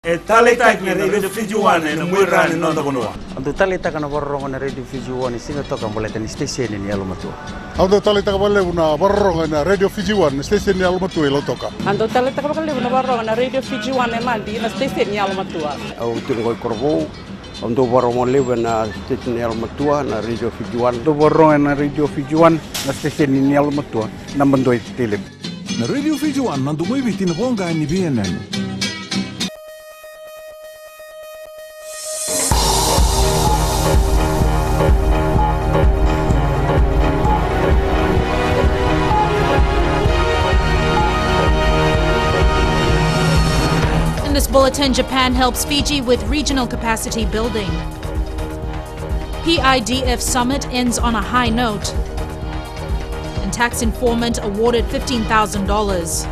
Talita na radio Fiji One na mwirani nonda bonua. Ando talita kana borrongo na radio Fiji One singa toka mbole tani station ni alumatua. Ando talita kabale una borrongo na radio Fiji One station ni alumatua ilo toka. Ando talita kabale una borrongo na radio Fiji One na mandi na station ni alumatua. Au tulingoi korbo. Ando borrongo lebe na station ni alumatua na radio Fiji One. Ando borrongo na radio Fiji One na station ni alumatua. Nambandoi tele. Na radio Fiji One nando mwibiti na bonga ni BNN. In this bulletin, Japan helps Fiji with regional capacity building. PIDF summit ends on a high note. And tax informant awarded $15,000.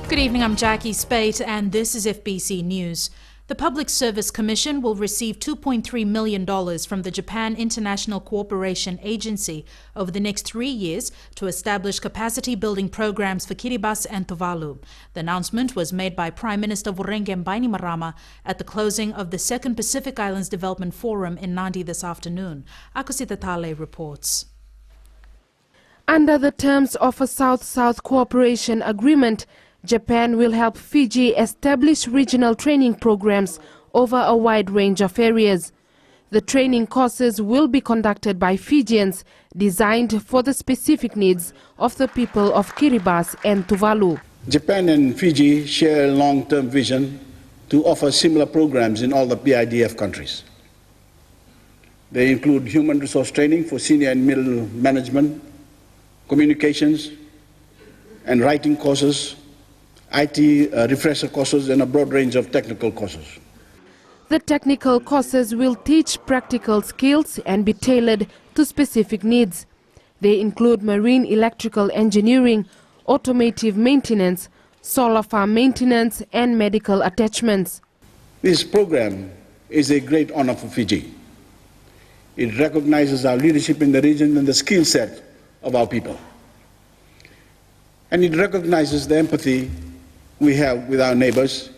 Good evening, I'm Jackie Spate, and this is FBC News. The Public Service Commission will receive $2.3 million from the Japan International Cooperation Agency over the next 3 years to establish capacity-building programs for Kiribati and Tuvalu. The announcement was made by Prime Minister Voreqe Bainimarama at the closing of the Second Pacific Islands Development Forum in Nadi this afternoon. Akosita Tale reports. Under the terms of a South-South Cooperation Agreement, Japan will help Fiji establish regional training programs over a wide range of areas. The training courses will be conducted by Fijians, designed for the specific needs of the people of Kiribati and Tuvalu. Japan and Fiji share a long-term vision to offer similar programs in all the PIDF countries. They include human resource training for senior and middle management, communications and writing courses, IT refresher courses, and a broad range of technical courses. The technical courses will teach practical skills and be tailored to specific needs. They include marine electrical engineering, automotive maintenance, solar farm maintenance, and medical attachments. This program is a great honor for Fiji. It recognizes our leadership in the region and the skill set of our people. And it recognizes the empathy we have with our neighbors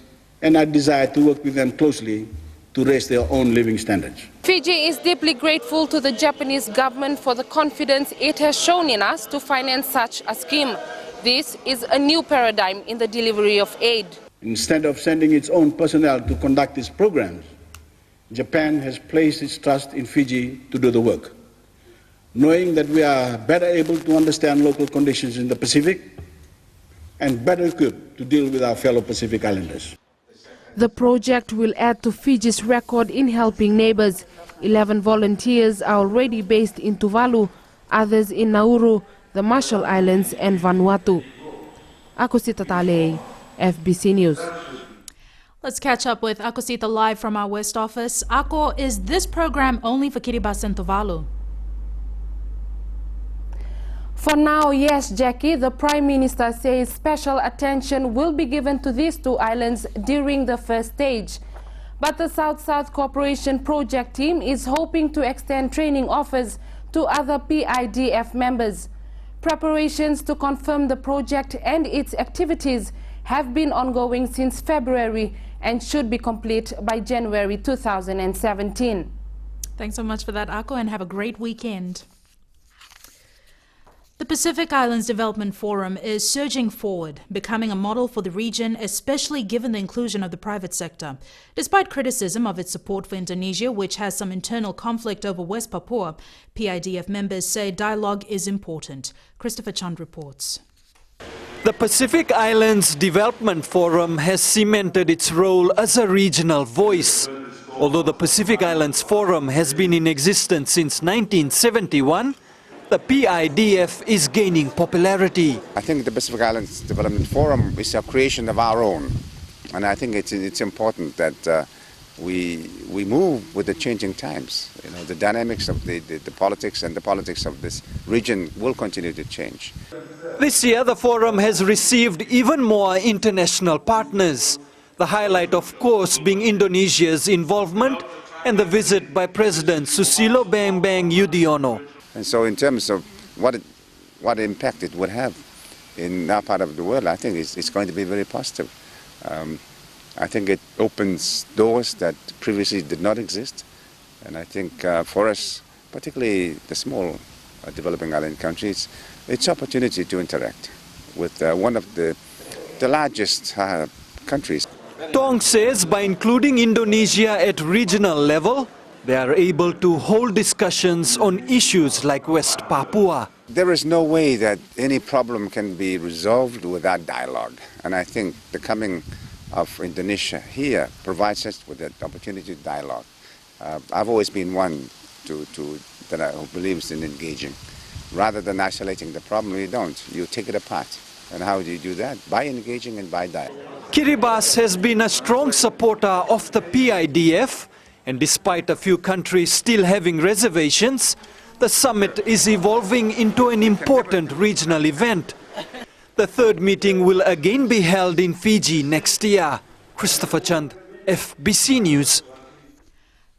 and our desire to work with them closely to raise their own living standards. Fiji is deeply grateful to the Japanese government for the confidence it has shown in us to finance such a scheme. This is a new paradigm in the delivery of aid. Instead of sending its own personnel to conduct these programs, Japan has placed its trust in Fiji to do the work, knowing that we are better able to understand local conditions in the Pacific and better equipped to deal with our fellow Pacific Islanders. The project will add to Fiji's record in helping neighbors. 11 volunteers are already based in Tuvalu, others in Nauru, the Marshall Islands and Vanuatu. Akosita Tale, FBC News. Let's catch up with Akosita live from our West Office. Ako, is this program only for Kiribati and Tuvalu? For now, yes, Jackie, the Prime Minister says special attention will be given to these two islands during the first stage. But the South-South Cooperation Project team is hoping to extend training offers to other PIDF members. Preparations to confirm the project and its activities have been ongoing since February and should be complete by January 2017. Thanks so much for that, Ako, and have a great weekend. The Pacific Islands Development Forum is surging forward, becoming a model for the region, especially given the inclusion of the private sector. Despite criticism of its support for Indonesia, which has some internal conflict over West Papua, PIDF members say dialogue is important. Christopher Chand reports. The Pacific Islands Development Forum has cemented its role as a regional voice. Although the Pacific Islands Forum has been in existence since 1971, the PIDF is gaining popularity. I think the Pacific Islands Development Forum is a creation of our own. And I think it's important that we move with the changing times. You know, the dynamics of the politics and the politics of this region will continue to change. This year, the forum has received even more international partners. The highlight, of course, being Indonesia's involvement and the visit by President Susilo Bambang Yudhoyono. And so in terms of what impact it would have in our part of the world, I think it's going to be very positive. I think it opens doors that previously did not exist. And I think for us, particularly the small developing island countries, it's opportunity to interact with one of the largest countries. Tong says by including Indonesia at regional level, they are able to hold discussions on issues like West Papua. There is no way that any problem can be resolved without dialogue. And I think the coming of Indonesia here provides us with that opportunity to dialogue. I've always been one who believes in engaging. Rather than isolating the problem, you don't. You take it apart. And how do you do that? By engaging and by dialogue. Kiribati has been a strong supporter of the PIDF, and despite a few countries still having reservations, the summit is evolving into an important regional event. The third meeting will again be held in Fiji next year. Christopher Chand, FBC News.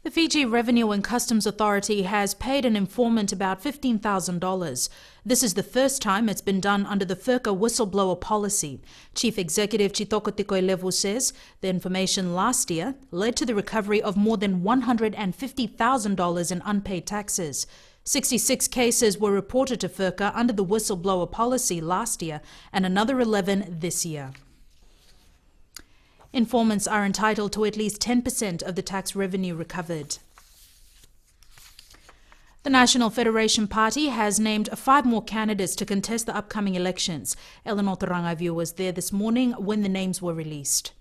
The Fiji Revenue and Customs Authority has paid an informant about $15,000. This is the first time it's been done under the FIRCA whistleblower policy. Chief Executive Chitoko Tikoilevu says the information last year led to the recovery of more than $150,000 in unpaid taxes. 66 cases were reported to FIRCA under the whistleblower policy last year and another 11 this year. Informants are entitled to at least 10% of the tax revenue recovered. The National Federation Party has named 5 more candidates to contest the upcoming elections. Eleanor Torangaview was there this morning when the names were released.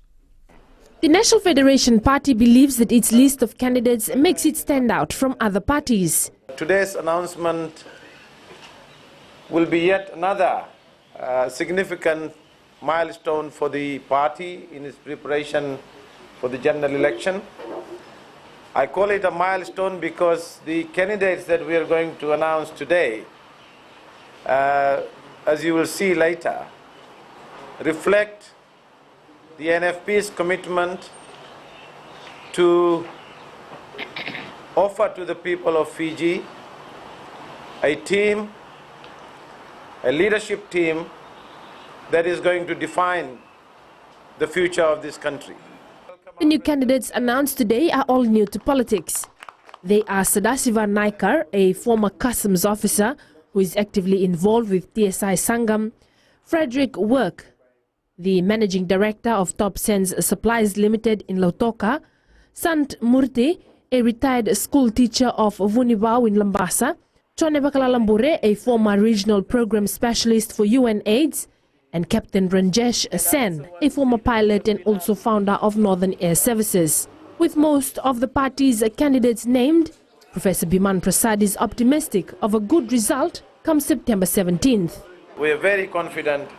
The National Federation Party believes that its list of candidates makes it stand out from other parties. Today's announcement will be yet another significant milestone for the party in its preparation for the general election. I call it a milestone because the candidates that we are going to announce today, as you will see later, reflect the NFP's commitment to offer to the people of Fiji a team, a leadership team that is going to define the future of this country. The new candidates announced today are all new to politics. They are Sadasiva Naikar, a former customs officer who is actively involved with TSI Sangam, Frederick Work, the managing director of Top Sense Supplies Limited in Lautoka, Sant Murthy, a retired school teacher of Vunibau in Lambasa, Chone Bakalalambure, a former regional program specialist for UNAIDS, and Captain Ranjesh Sen, a former pilot and also founder of Northern Air Services. With most of the party's candidates named, Professor Biman Prasad is optimistic of a good result come September 17th. We are very confident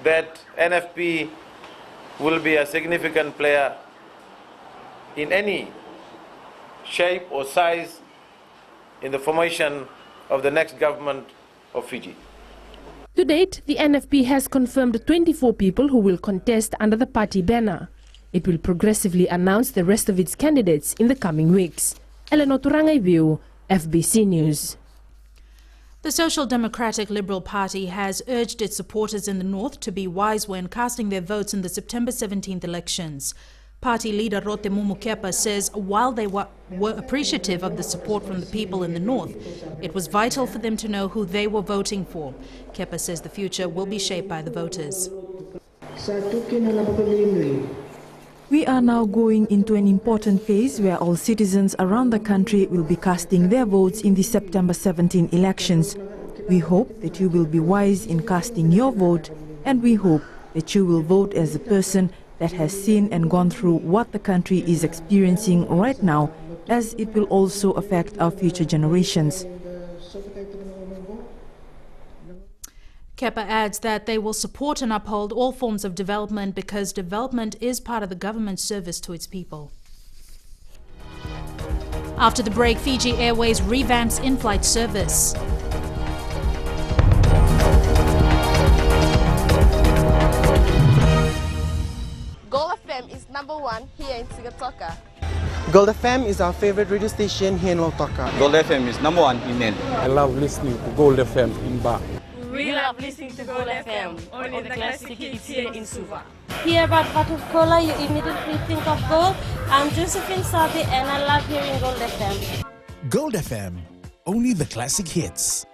that NFP will be a significant player in any shape or size in the formation of the next government of Fiji. To date, the NFP has confirmed 24 people who will contest under the party banner. It will progressively announce the rest of its candidates in the coming weeks. Eleanor Torangaiviu, FBC News. The Social Democratic Liberal Party has urged its supporters in the north to be wise when casting their votes in the September 17th elections. Party leader Rote Mumukepa says while they were appreciative of the support from the people in the north, it was vital for them to know who they were voting for. Kepa says the future will be shaped by the voters. We are now going into an important phase where all citizens around the country will be casting their votes in the September 17 elections. We hope that you will be wise in casting your vote, and we hope that you will vote as a person that has seen and gone through what the country is experiencing right now, as it will also affect our future generations. Kepa adds that they will support and uphold all forms of development because development is part of the government's service to its people. After the break, Fiji Airways revamps in-flight service. Gold FM is #1 here in Sigatoka. Gold FM is our favorite radio station here in Lautoka. Gold FM is #1 in Nel. I love listening to Gold FM in Ba. We love love listening to Gold FM. Only the classic hits here in Suva. Hear about bottle of cola, you immediately think of gold. I'm Josephine Sadi and I love hearing Gold FM. Gold FM, only the classic hits.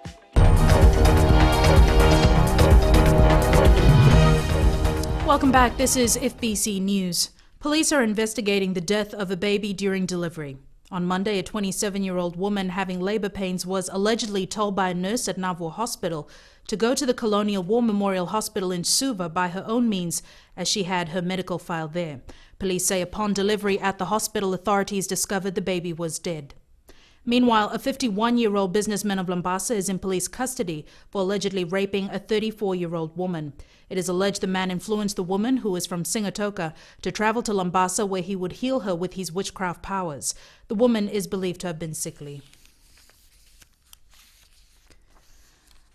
Welcome back. This is FBC News. Police are investigating the death of a baby during delivery. On Monday, a 27-year-old woman having labor pains was allegedly told by a nurse at Nauvoo Hospital to go to the Colonial War Memorial Hospital in Suva by her own means, as she had her medical file there. Police say upon delivery at the hospital, authorities discovered the baby was dead. Meanwhile, a 51-year-old businessman of Lambasa is in police custody for allegedly raping a 34-year-old woman. It is alleged the man influenced the woman, who is from Singatoka, to travel to Lambasa where he would heal her with his witchcraft powers. The woman is believed to have been sickly.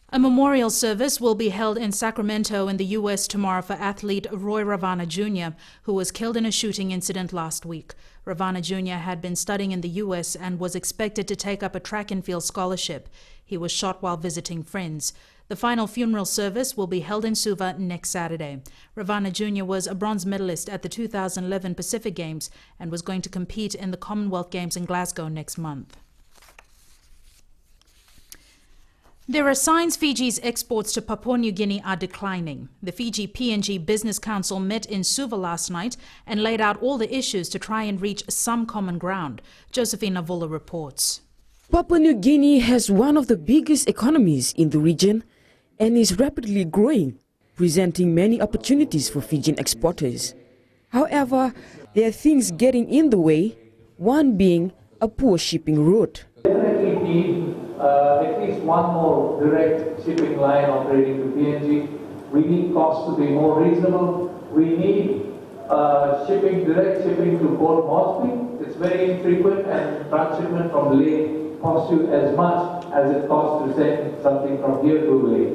A memorial service will be held in Sacramento in the U.S. tomorrow for athlete Roy Ravana Jr., who was killed in a shooting incident last week. Ravana Jr. had been studying in the U.S. and was expected to take up a track and field scholarship. He was shot while visiting friends. The final funeral service will be held in Suva next Saturday. Ravana Jr. was a bronze medalist at the 2011 Pacific Games and was going to compete in the Commonwealth Games in Glasgow next month. There are signs Fiji's exports to Papua New Guinea are declining. The Fiji-PNG Business Council met in Suva last night and laid out all the issues to try and reach some common ground. Josephine Navola reports. Papua New Guinea has one of the biggest economies in the region and is rapidly growing, presenting many opportunities for Fijian exporters. However, there are things getting in the way, one being a poor shipping route. Definitely need at least one more direct shipping line operating to PNG. We need costs to be more reasonable. We need direct shipping to Port Moresby. It's very infrequent, and transshipment from Leh costs you as much as it costs to send something from here to Leh.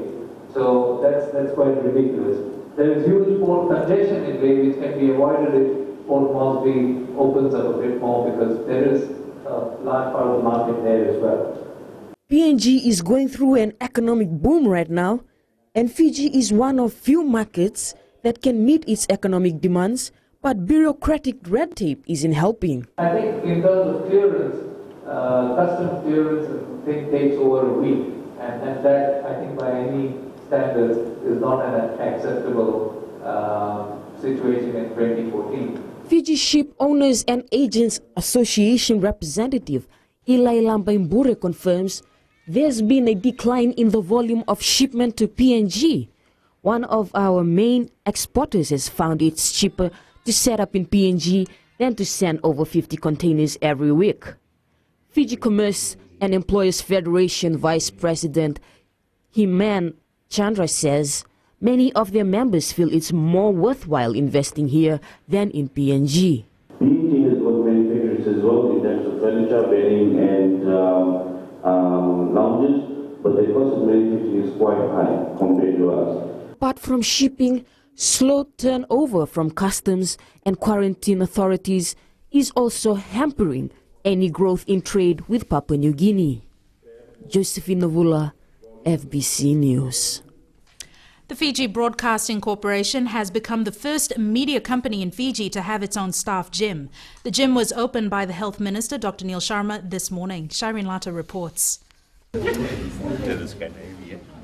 So that's quite ridiculous. There is huge port congestion in Leh, which can be avoided if Port Moresby opens up a bit more, because there is a large part of the market there as well. PNG is going through an economic boom right now, and Fiji is one of few markets that can meet its economic demands, but bureaucratic red tape isn't helping. I think in terms of clearance, custom clearance takes over a week, and that, I think, by any standards is not an acceptable situation in 2014. Fiji Ship Owners and Agents Association representative Ilai Lambaimbure confirms there's been a decline in the volume of shipment to PNG. One of our main exporters has found it's cheaper to set up in PNG than to send over 50 containers every week. Fiji Commerce and Employers Federation Vice President Himan Chandra says many of their members feel it's more worthwhile investing here than in PNG. PNG has got many factories as well in terms of furniture, bedding and lounges, but the cost of manufacturing is quite high compared to us. Apart from shipping, slow turnover from customs and quarantine authorities is also hampering any growth in trade with Papua New Guinea. Josephine Navula, FBC News. The Fiji Broadcasting Corporation has become the first media company in Fiji to have its own staff gym. The gym was opened by the Health Minister, Dr. Neil Sharma, this morning. Shireen Lata reports.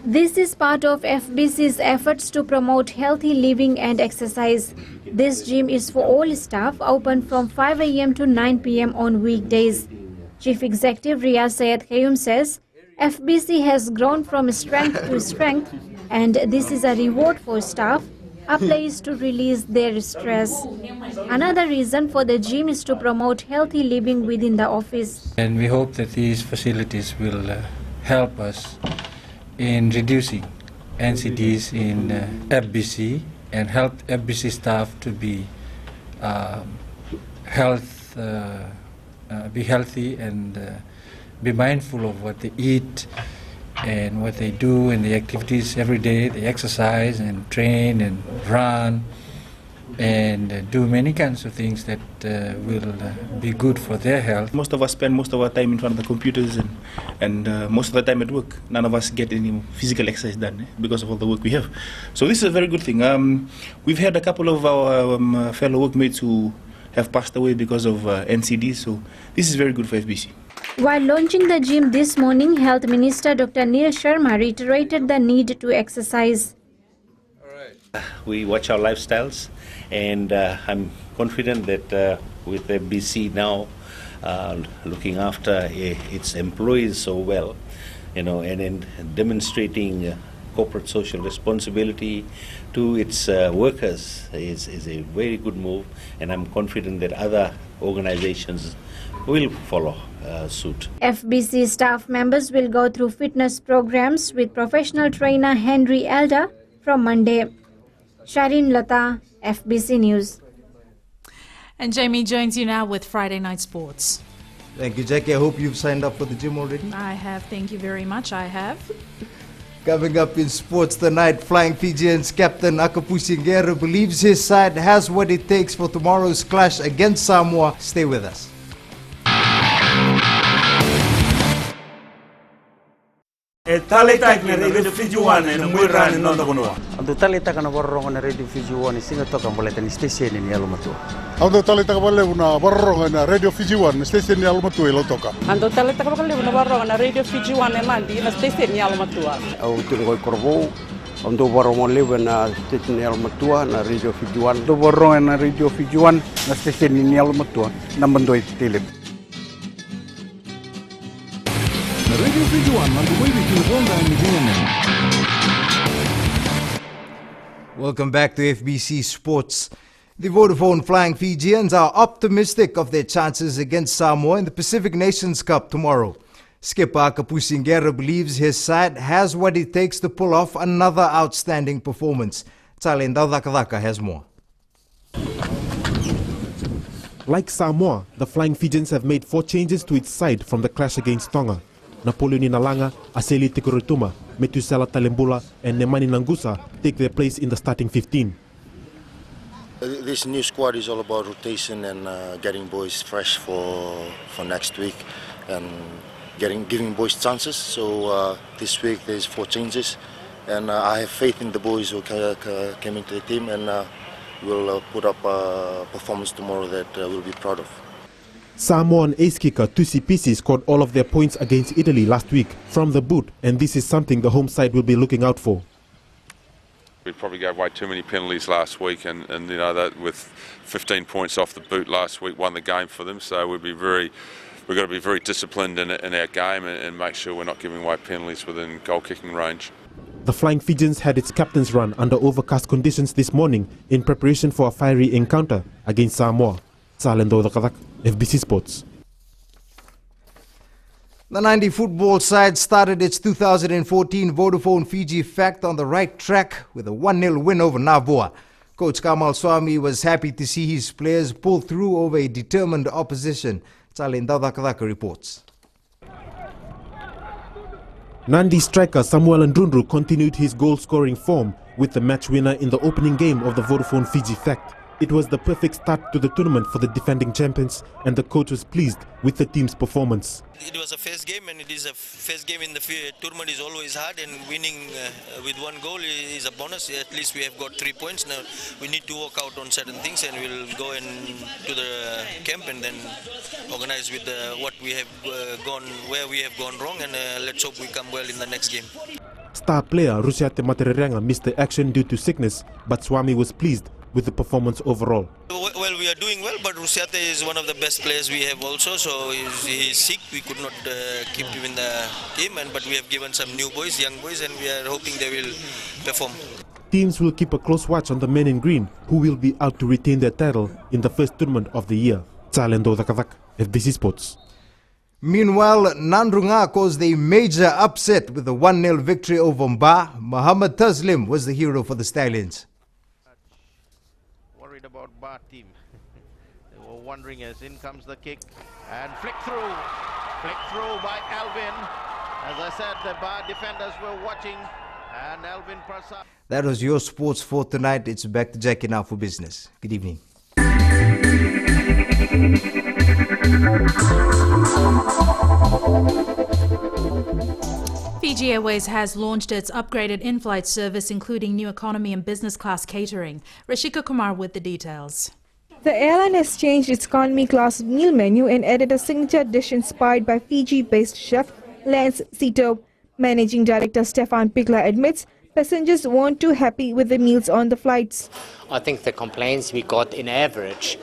This is part of FBC's efforts to promote healthy living and exercise. This gym is for all staff, open from 5 a.m. to 9 p.m. on weekdays. Chief Executive Riyaz Syed Kayum says FBC has grown from strength to strength, and this is a reward for staff, a place to release their stress. Another reason for the gym is to promote healthy living within the office. And we hope that these facilities will help us in reducing NCDs in FBC and help FBC staff to be healthy and be mindful of what they eat and what they do and the activities every day. They exercise and train and run and do many kinds of things that will be good for their health. Most of us spend most of our time in front of the computers and most of the time at work. None of us get any physical exercise done because of all the work we have. So this is a very good thing. We've had a couple of our fellow workmates who have passed away because of NCD, so this is very good for FBC. While launching the gym this morning, Health Minister Dr. Neil Sharma reiterated the need to exercise. We watch our lifestyles, and I'm confident that with FBC now looking after its employees so well, and demonstrating corporate social responsibility to its workers is a very good move, and I'm confident that other organizations will follow suit. FBC staff members will go through fitness programs with professional trainer Henry Elder from Monday. Sharin Lata, FBC News. And Jamie joins you now with Friday Night Sports. Thank you, Jackie. I hope you've signed up for the gym already. I have, thank you very much, I have. Coming up in sports tonight, Flying Fijians captain Akapusi Ngere believes his side has what it takes for tomorrow's clash against Samoa. Stay with us. Tale type na Radio Fiji 1 na mwirani nondo konoa. Ando tale taka na borrongo na Radio Fiji 1 singa toka mboleta ni station ni Alumatua. Ando tale taka bale una borrongo na Radio Fiji 1 station ni Alumatua ilo toka. Ando tale taka bale una borrongo na Radio Fiji 1 mandi na station ni Alumatua. Au tungo korbo ando borrongo lebe na station ni Alumatua na Radio Fiji 1. Ando borrongo na Radio Fiji 1 na station ni Alumatua na mandoi tele. Radio Fiji 1 nandumoy bikinihonga ni BNN. Welcome back to FBC Sports. The Vodafone Flying Fijians are optimistic of their chances against Samoa in the Pacific Nations Cup tomorrow. Skipper Akapusi Ngere believes his side has what it takes to pull off another outstanding performance. Talenda Dakadaka has more. Like Samoa, the Flying Fijians have made 4 changes to its side from the clash against Tonga. Napoleon Inalanga, Aseli Tikurutuma, Metusela Talembula and Nemani Nangusa take their place in the starting 15. This new squad is all about rotation and getting boys fresh for next week and giving boys chances. So this week there's 4 changes and I have faith in the boys who came into the team and will put up a performance tomorrow that we'll be proud of. Samoan ace kicker Tusi Pisi scored all of their points against Italy last week from the boot, and this is something the home side will be looking out for. We probably gave away too many penalties last week, and that with 15 points off the boot last week won the game for them. So we've got to be very disciplined in our game and make sure we're not giving away penalties within goal kicking range. The Flying Fijians had its captain's run under overcast conditions this morning in preparation for a fiery encounter against Samoa. Salendo Dakadak, FBC Sports. The 90 football side started its 2014 Vodafone Fiji Fact on the right track with a 1-0 win over Navoa. Coach Kamal Swami was happy to see his players pull through over a determined opposition. Salenda Dakadak reports. Nandi striker Samuel Ndrundru continued his goal-scoring form with the match winner in the opening game of the Vodafone Fiji Fact. It was the perfect start to the tournament for the defending champions, and the coach was pleased with the team's performance. It was a first game, and it is a first game in the tournament is always hard, and winning with 1 goal is a bonus. At least we have got 3 points. Now we need to work out on certain things, and we'll go to the camp and then organize with what we have where we have gone wrong, and let's hope we come well in the next game. Star player Rusiate Matererenga missed the action due to sickness, but Swami was pleased with the performance overall. Well, we are doing well, but Rusiate is one of the best players we have also, so he's sick. We could not keep him in the team, but we have given some new boys, young boys, and we are hoping they will perform. Teams will keep a close watch on the men in green, who will be out to retain their title in the first tournament of the year. Talendo Dakadak, FBC Sports. Meanwhile, Nandrunga caused a major upset with a 1-0 victory over Mba. Muhammad Taslim was the hero for the Stallions. Worried about Bar team. They were wondering as in comes the kick and flick through by Alvin. As I said, the Bar defenders were watching and Alvin Prasad. That was your sports for tonight. It's back to Jackie now for business. Good evening. Fiji Airways has launched its upgraded in-flight service, including new economy and business class catering. Rashika Kumar with the details. The airline has changed its economy class meal menu and added a signature dish inspired by Fiji-based chef Lance Sito. Managing Director Stefan Pigler admits passengers weren't too happy with the meals on the flights. I think the complaints we got in average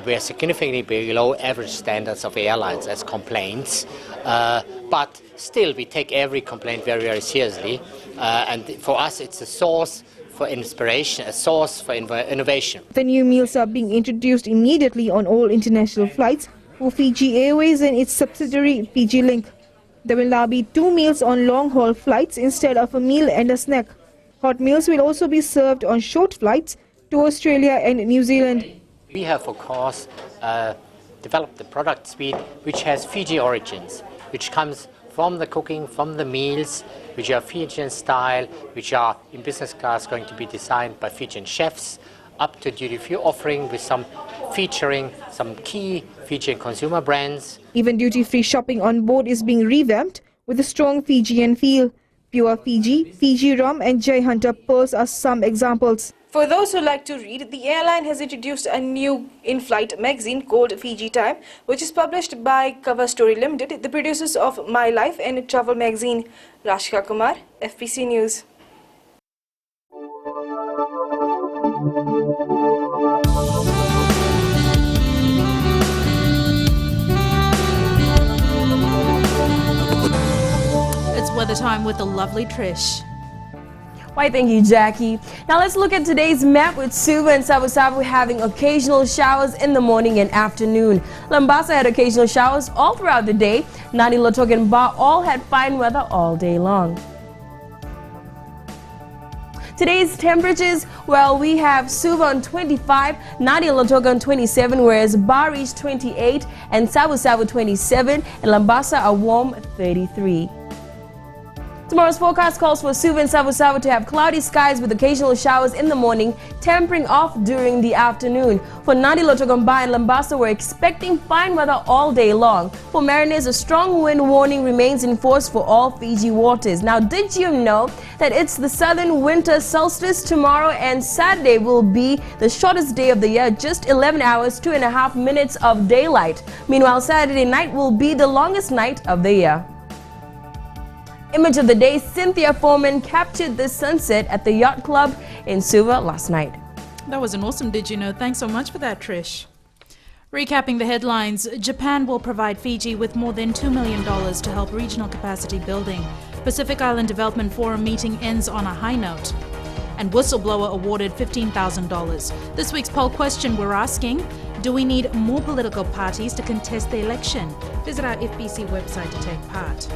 were significantly below average standards of airlines as complaints. But still, we take every complaint very, very seriously. And for us, it's a source for inspiration, a source for innovation. The new meals are being introduced immediately on all international flights for Fiji Airways and its subsidiary Fiji Link. There will now be 2 meals on long-haul flights instead of a meal and a snack. Hot meals will also be served on short flights to Australia and New Zealand. We have, of course, developed the product suite which has Fiji origins, which comes from the cooking, from the meals, which are Fijian style, which are in business class going to be designed by Fijian chefs, up to duty-free offering with featuring some key Fijian consumer brands. Even duty-free shopping on board is being revamped with a strong Fijian feel. Pure Fiji, Fiji Rum and Jai Hunter pearls are some examples. For those who like to read, the airline has introduced a new in-flight magazine called Fiji Time, which is published by Cover Story Limited, the producers of My Life and Travel magazine. Rashika Kumar, FBC News. It's weather time with the lovely Trish. Why, thank you, Jackie. Now let's look at today's map with Suva and Savu having occasional showers in the morning and afternoon. Lambasa had occasional showers all throughout the day. Nadi, Lotok and Ba all had fine weather all day long. Today's temperatures, well, we have Suva on 25, Nadi and Lotok on 27, whereas Ba reached 28 and Savu 27, and Lambasa a warm 33. Tomorrow's forecast calls for Suva and Savu to have cloudy skies with occasional showers in the morning, tempering off during the afternoon. For Nadi, Lotogamba and Lambasa, we're expecting fine weather all day long. For mariners, a strong wind warning remains in force for all Fiji waters. Now, did you know that it's the southern winter solstice tomorrow, and Saturday will be the shortest day of the year, just 11 hours, 2.5 minutes of daylight. Meanwhile, Saturday night will be the longest night of the year. Image of the day, Cynthia Foreman captured the sunset at the Yacht Club in Suva last night. That was an awesome Did You Know? Thanks so much for that, Trish. Recapping the headlines, Japan will provide Fiji with more than $2 million to help regional capacity building. Pacific Island Development Forum meeting ends on a high note. And whistleblower awarded $15,000. This week's poll question we're asking, do we need more political parties to contest the election? Visit our FBC website to take part.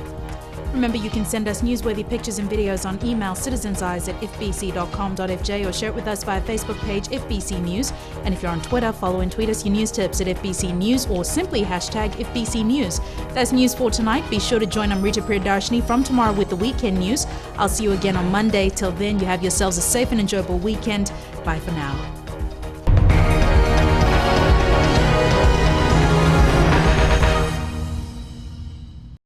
Remember, you can send us newsworthy pictures and videos on email citizenseyes@fbc.com.fj or share it with us via Facebook page FBC News. And if you're on Twitter, follow and tweet us your news tips at FBC News or simply hashtag FBC News. That's news for tonight. Be sure to join Amrita Priyadarshini from tomorrow with the weekend news. I'll see you again on Monday. Till then, you have yourselves a safe and enjoyable weekend. Bye for now.